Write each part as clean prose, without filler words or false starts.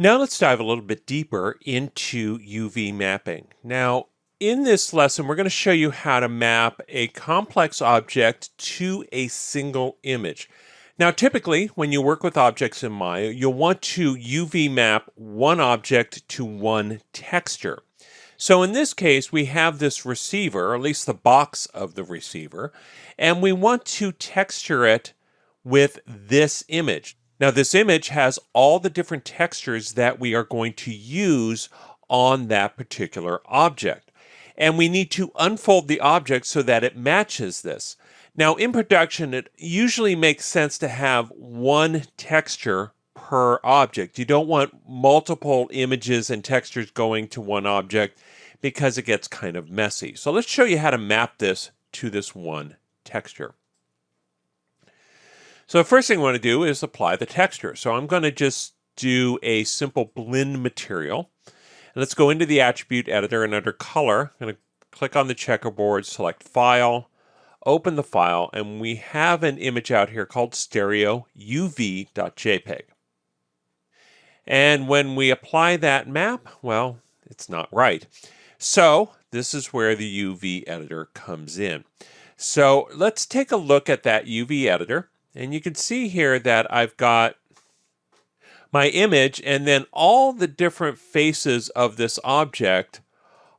Now let's dive a little bit deeper into UV mapping. Now, in this lesson, we're going to show you how to map a complex object to a single image. Now, typically, when you work with objects in Maya, you'll want to UV map one object to one texture. So in this case, we have this receiver, or at least the box of the receiver, and we want to texture it with this image. Now, this image has all the different textures that we are going to use on that particular object. And we need to unfold the object so that it matches this. Now, in production, it usually makes sense to have one texture per object. You don't want multiple images and textures going to one object because it gets kind of messy. So let's show you how to map this to this one texture. So the first thing I want to do is apply the texture. So I'm going to just do a simple blend material. And let's go into the attribute editor, and under color, I'm going to click on the checkerboard, select file, open the file, and we have an image out here called stereouv.jpg. And when we apply that map, well, it's not right. So this is where the UV editor comes in. So let's take a look at that UV editor. And you can see here that I've got my image, and then all the different faces of this object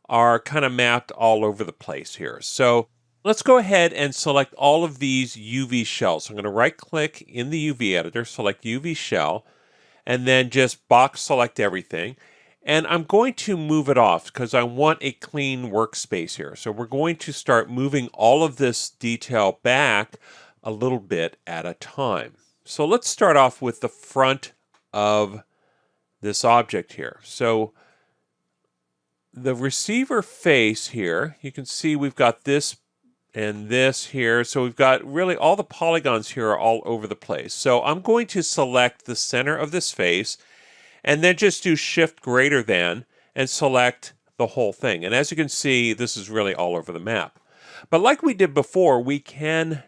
are kind of mapped all over the place here. So let's go ahead and select all of these UV shells. So I'm going to right click in the UV editor, select UV shell, and then just box select everything. And I'm going to move it off because I want a clean workspace here. So we're going to start moving all of this detail back a little bit at a time. So let's start off with the front of this object here. So the receiver face here, you can see we've got this and this here. So we've got really all the polygons here are all over the place. So I'm going to select the center of this face and then just do Shift greater than and select the whole thing. And as you can see, this is really all over the map. But like we did before, we can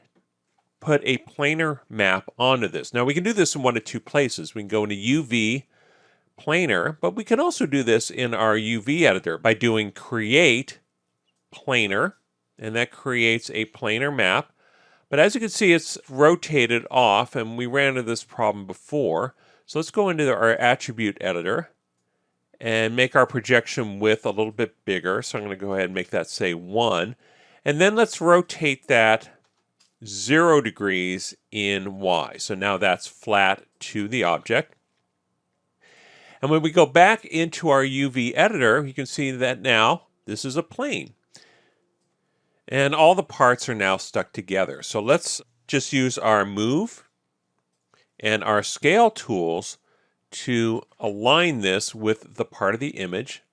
put a planar map onto this. Now we can do this in one of two places. We can go into UV planar, but we can also do this in our UV editor by doing create planar, and that creates a planar map. But as you can see, it's rotated off, and we ran into this problem before. So let's go into our attribute editor and make our projection width a little bit bigger. So I'm going to go ahead and make that say 1. And then let's rotate that 0 degrees in Y. So now that's flat to the object. And when we go back into our UV editor, you can see that now this is a plane. And all the parts are now stuck together. So let's just use our move and our scale tools to align this with the part of the image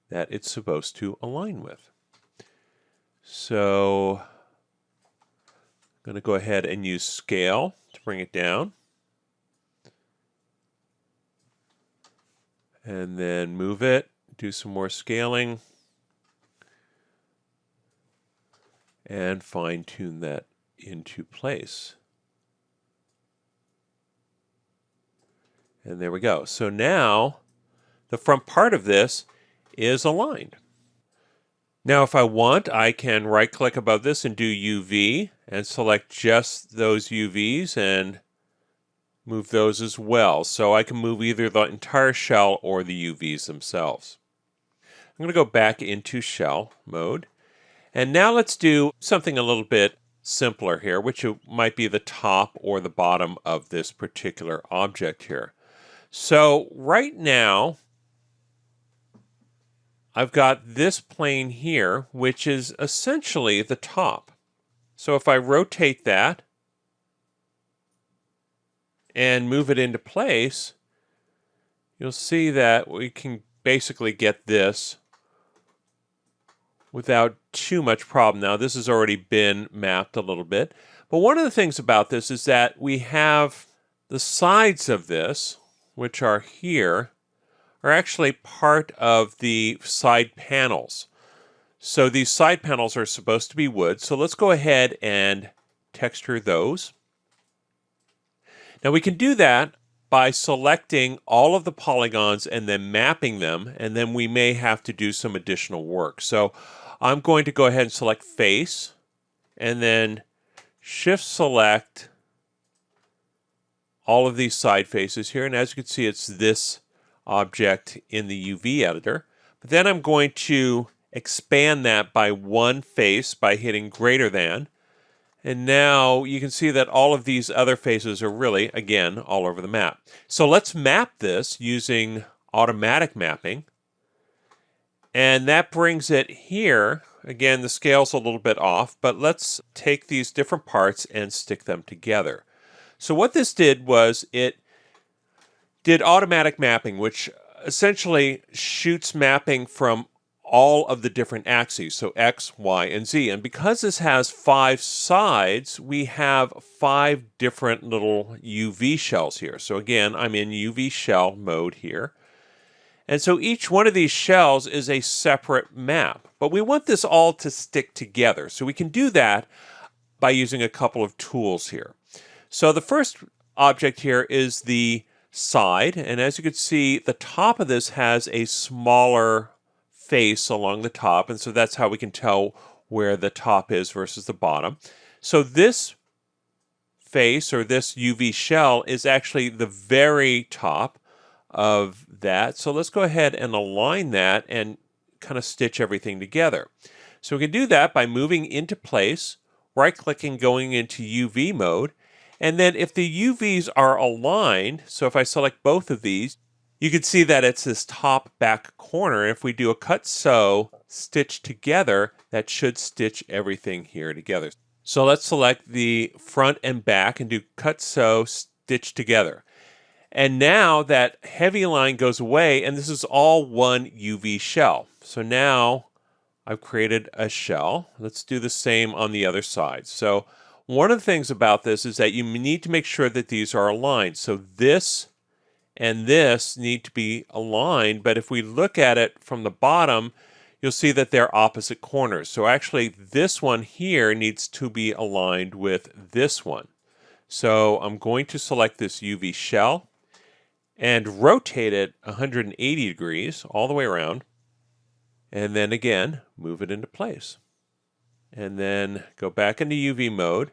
that it's supposed to align with. So I'm going to go ahead and use scale to bring it down. And then move it, do some more scaling, and fine-tune that into place. And there we go. So now the front part of this is aligned. Now if I want, I can right-click above this and do UV and select just those UVs and move those as well. So I can move either the entire shell or the UVs themselves. I'm going to go back into shell mode. And now let's do something a little bit simpler here, which might be the top or the bottom of this particular object here. So right now, I've got this plane here, which is essentially the top. So if I rotate that and move it into place, you'll see that we can basically get this without too much problem. Now this has already been mapped a little bit, but one of the things about this is that we have the sides of this, which are here, are actually part of the side panels. So these side panels are supposed to be wood. So let's go ahead and texture those. Now we can do that by selecting all of the polygons and then mapping them, and then we may have to do some additional work. So I'm going to go ahead and select face, and then shift select all of these side faces here, and as you can see, it's this object in the UV editor. But then I'm going to expand that by one face by hitting greater than, and now you can see that all of these other faces are really, again, all over the map. So let's map this using automatic mapping, and that brings it here. Again, the scale's a little bit off, but let's take these different parts and stick them together. So what this did was it did automatic mapping, which essentially shoots mapping from all of the different axes, so X, Y, and Z. And because this has 5 sides, we have 5 different little UV shells here. So again, I'm in UV shell mode here. And so each one of these shells is a separate map. But we want this all to stick together. So we can do that by using a couple of tools here. So the first object here is the side, and as you can see, the top of this has a smaller face along the top, and so that's how we can tell where the top is versus the bottom. So this face, or this UV shell, is actually the very top of that. So let's go ahead and align that and kind of stitch everything together. So we can do that by moving into place, right-clicking, going into UV mode. And then if the UVs are aligned, so if I select both of these, you can see that it's this top back corner. If we do a cut sew, stitch together, that should stitch everything here together. So let's select the front and back and do cut sew, stitch together. And now that heavy line goes away, and this is all one UV shell. So now I've created a shell. Let's do the same on the other side. So one of the things about this is that you need to make sure that these are aligned. So this and this need to be aligned, but if we look at it from the bottom, you'll see that they're opposite corners. So actually this one here needs to be aligned with this one. So I'm going to select this UV shell and rotate it 180 degrees all the way around, and then again move it into place. And then go back into UV mode.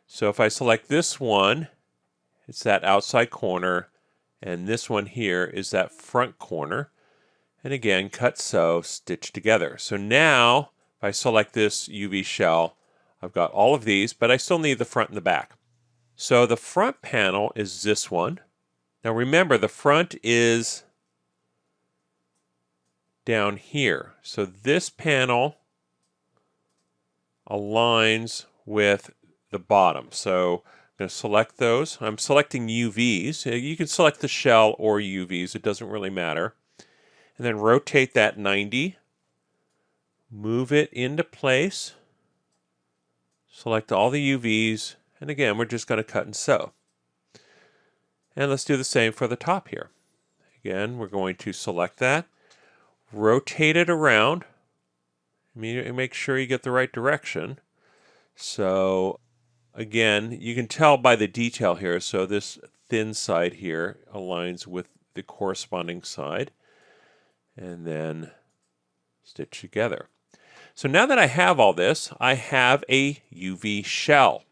So if I select this one, it's that outside corner, and this one here is that front corner. And again, cut sew, stitch together. So now, if I select this UV shell, I've got all of these, but I still need the front and the back. So the front panel is this one. Now remember, the front is down here. So this panel aligns with the bottom. So I'm going to select those. I'm selecting UVs. You can select the shell or UVs. It doesn't really matter. And then rotate that 90. Move it into place. Select all the UVs. And again, we're just going to cut and sew. And let's do the same for the top here. Again, we're going to select that. Rotate it around. Make sure you get the right direction. So again, you can tell by the detail here. So this thin side here aligns with the corresponding side. And then stitch together. So now that I have all this, I have a UV shell.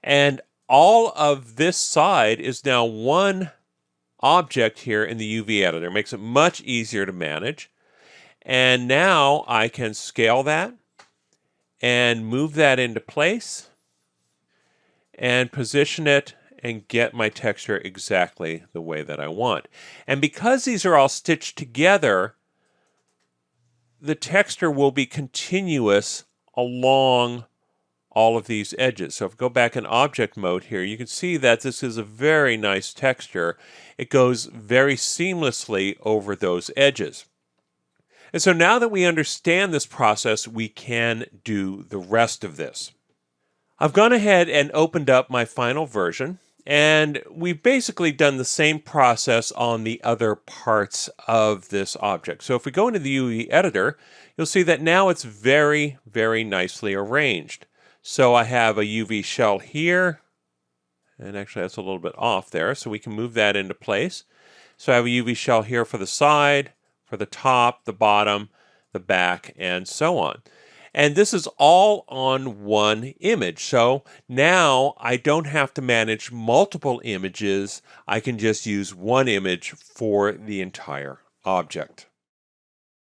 And all of this side is now one object here in the UV editor. It makes it much easier to manage. And now I can scale that and move that into place and position it and get my texture exactly the way that I want. And because these are all stitched together, the texture will be continuous along all of these edges. So if we go back in object mode here, you can see that this is a very nice texture. It goes very seamlessly over those edges. And so now that we understand this process, we can do the rest of this. I've gone ahead and opened up my final version, and we've basically done the same process on the other parts of this object. So if we go into the UV editor, you'll see that now it's very, very nicely arranged. So I have a UV shell here, And actually that's a little bit off there, so we can move that into place. So I have a UV shell here for the side, for the top, the bottom, the back, and so on. And this is all on one image. So now I don't have to manage multiple images. I can just use one image for the entire object.